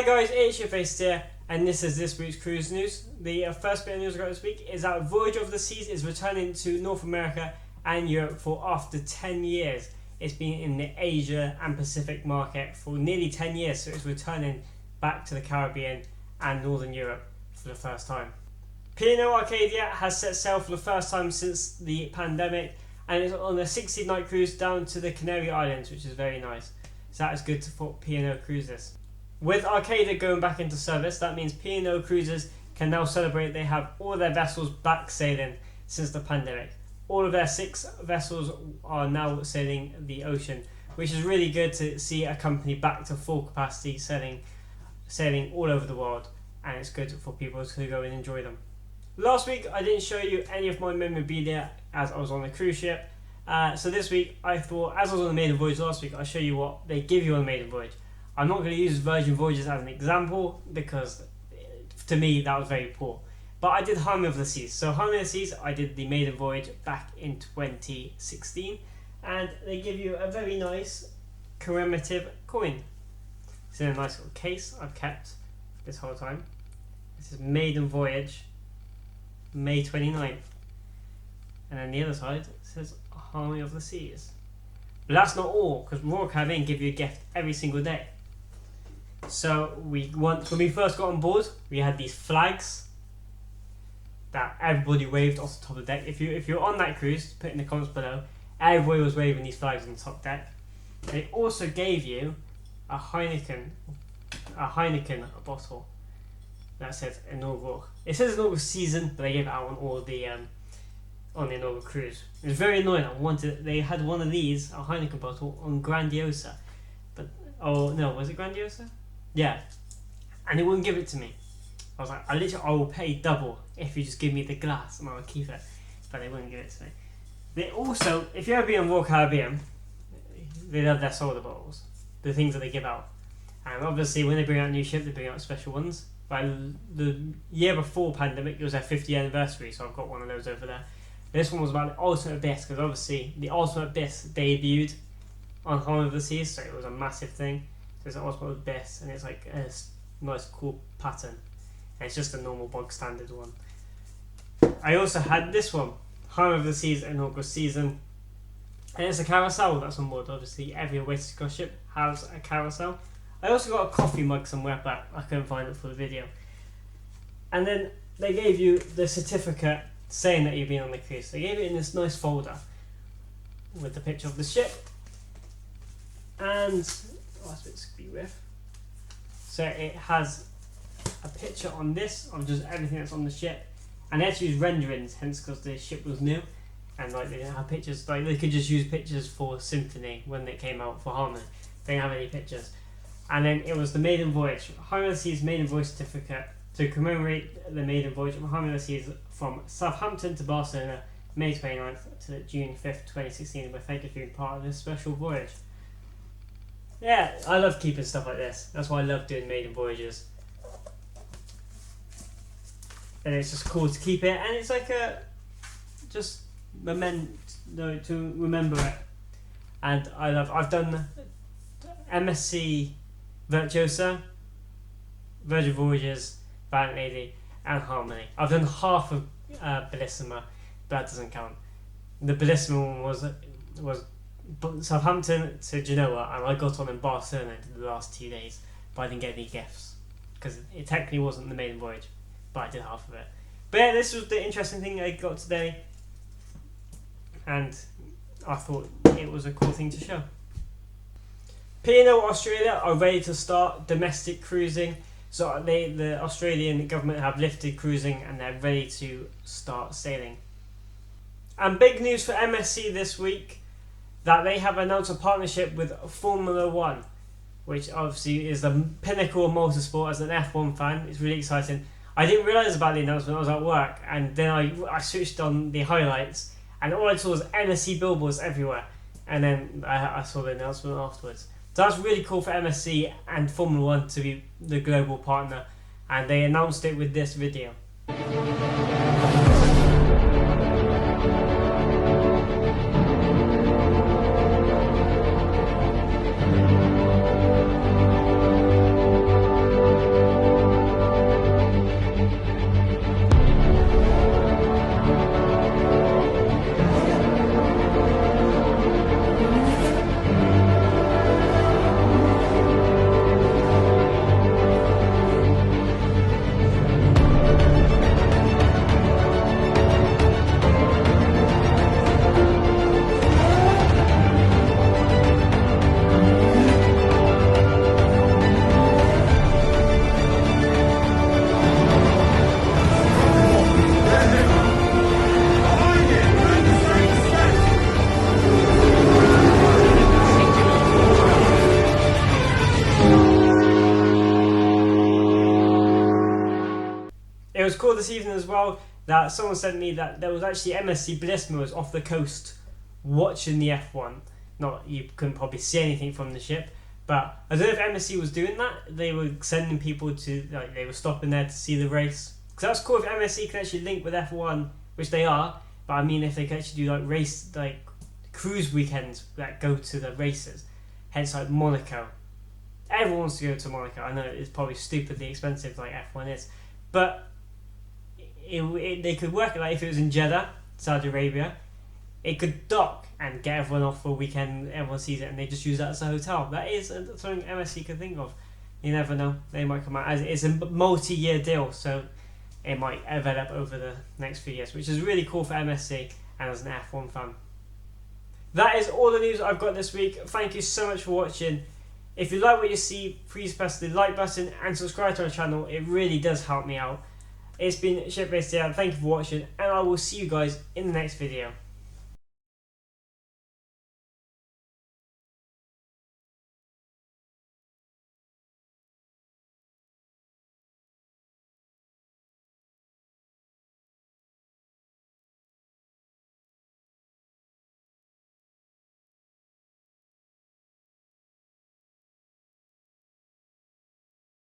guys, it's your face here, and this is this week's cruise news. The first bit of news I got this week is that Voyage of the Seas is returning to North America and Europe for after 10 years. It's been in the Asia and Pacific market for nearly 10 years, so it's returning back to the Caribbean and Northern Europe for the first time. P&O Arcadia has set sail for the first time since the pandemic, and it's on a 60-night cruise down to the Canary Islands, which is very nice. So that is good for P&O Cruises. With Arcadia going back into service, that means P&O Cruises can now celebrate they have all their vessels back sailing since the pandemic. All of their 6 vessels are now sailing the ocean, which is really good to see a company back to full capacity sailing all over the world, and it's good for people to go and enjoy them. Last week I didn't show you any of my memorabilia as I was on the cruise ship, so this week I thought, as I was on the maiden voyage last week, I'll show you what they give you on the maiden voyage. I'm not going to use Virgin Voyages as an example because to me that was very poor. But I did Harmony of the Seas. So Harmony of the Seas, I did the maiden voyage back in 2016, and they give you a very nice commemorative coin. It's in a nice little case I've kept this whole time. This is maiden voyage, May 29th. And then the other side says Harmony of the Seas. But that's not all, because Royal Caribbean give you a gift every single day. So when we first got on board, we had these flags that everybody waved off the top of the deck. If you're on that cruise, put in the comments below, everybody was waving these flags on the top deck. And it also gave you a Heineken bottle that says inaugural. It says inaugural season, but they gave it out on all the on the inaugural cruise. It was very annoying. They had one of these, a Heineken bottle, on Grandiosa, but was it Grandiosa? Yeah, and they wouldn't give it to me. I was like, I will pay double if you just give me the glass and I'll keep it, but they wouldn't give it to me. They also, if you ever been on Royal Caribbean, they love their soda bottles, the things that they give out, and obviously when they bring out a new ship, they bring out special ones. But the year before pandemic, it was their 50th anniversary, so I've got one of those over there. This one was about the Ultimate Abyss, because obviously the Ultimate Abyss debuted on Harmony of the Seas, so it was a massive thing. So it's an Ultimate Abyss, and it's like a nice cool pattern. And it's just a normal bog standard one. I also had this one, Harmony of the Seas inaugural season, and it's a carousel that's on board. Obviously every Oasis cruise ship has a carousel. I also got a coffee mug somewhere, but I couldn't find it for the video. And then they gave you the certificate saying that you've been on the cruise. They gave it in this nice folder with the picture of the ship, and that's a bit screwy with. So it has a picture on this of just everything that's on the ship, and they had to use renderings, hence because the ship was new, and like they didn't have pictures. Like they could just use pictures for Symphony when it came out for Harmony. They didn't have any pictures. And then it was the maiden voyage, Harmony of the Seas maiden voyage certificate to commemorate the maiden voyage of Harmony of the Seas from Southampton to Barcelona, May 29th to June 5th, 2016. But thank you for being part of this special voyage. Yeah, I love keeping stuff like this. That's why I love doing maiden voyages. And it's just cool to keep it, and it's like a just to remember it. And I've done MSC Virtuosa, Virgin Voyages, Valiant Lady, and Harmony. I've done half of Bellissima, but that doesn't count. The Bellissima one was Southampton to Genoa, and I got on in Barcelona the last 2 days, but I didn't get any gifts because it technically wasn't the maiden voyage, but I did half of it. But yeah, this was the interesting thing I got today, and I thought it was a cool thing to show. P&O Australia are ready to start domestic cruising. So the Australian government have lifted cruising and they're ready to start sailing. And big news for MSC this week, that they have announced a partnership with Formula 1, which obviously is the pinnacle of motorsport. As an F1 fan, it's really exciting. I didn't realise about the announcement. I was at work, and then I switched on the highlights, and all I saw was MSC billboards everywhere. And then I saw the announcement afterwards. So that's really cool for MSC and Formula 1 to be the global partner, and they announced it with this video. was cool this evening as well that someone sent me that there was actually MSC Blismers off the coast watching the F1. Not, you couldn't probably see anything from the ship, but I don't know if MSC was doing that. They were sending people to, like, they were stopping there to see the race. Because that's cool if MSC can actually link with F1, which they are. But I mean, if they can actually do like race, like cruise weekends that go to the races, hence like Monaco. Everyone wants to go to Monaco. I know it's probably stupidly expensive, like F1 is, but they could work it like if it was in Jeddah, Saudi Arabia. It could dock and get everyone off for a weekend. Everyone sees it, and they just use that as a hotel. That is something MSC could think of. You never know; they might come out as it's a multi-year deal, so it might develop over the next few years, which is really cool for MSC and as an F1 fan. That is all the news I've got this week. Thank you so much for watching. If you like what you see, please press the like button and subscribe to our channel. It really does help me out. It's been Shipbased here. Thank you for watching, and I will see you guys in the next video.